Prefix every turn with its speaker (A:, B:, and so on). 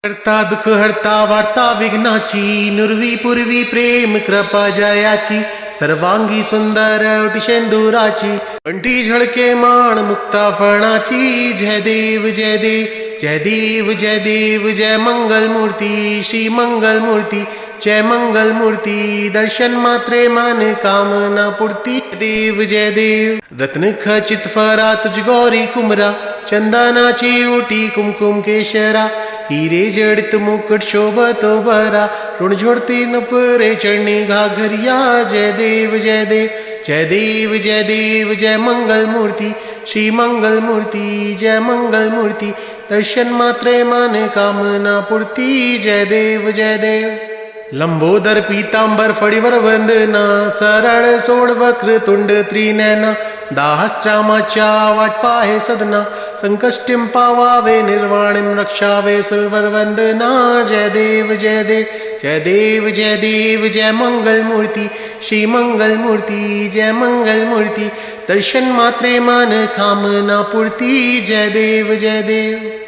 A: हरता दुःख हरता वार्ता विघ्नाची, नुरवी पूर्वी प्रेम कृपा जयाची, सर्वांगी सुंदर शेंदुराची, कंठी झळके माण मुक्ता फणाची. जय देव जय देव जय देव जय देव, जय मंगल मूर्ती श्री मंगल मूर्ती, जय मंगल मूर्ती. दर्शन मात्रे मन कामना पूर्ती. देव जय देव. रत्न खचित फरा तुझ गौरी कुमरा, चंदनाची ओटी कुमकुम केशरा, हिरे जडित मुकुट शोभतो बरा, ऋण जोडते नुपुरे चरणी घाघरिया. जय देव जय देव जय देव जय देव, जय मंगल मूर्ती श्री मंगल मूर्ती, जय मंगल मूर्ती. दर्शन मात्रे मन कामना पूर्ती. जय देव जय देव. लंबोदर पीतांबर फळीवर वंदना, सरळ सोड वक्र तुंड त्रिनयना, दाहश्रामाच्या वाट पाहे सदना, संकष्टीं पावावे निर्वाणीं रक्षावे सुरवर वंदना. जय देव जय देव जय देव जय देव, जय मंगल मूर्ती श्री मंगल मूर्ती, जय मंगल मूर्ती. दर्शन मात्रे मन कामना पूर्ती. जय देव जय देव.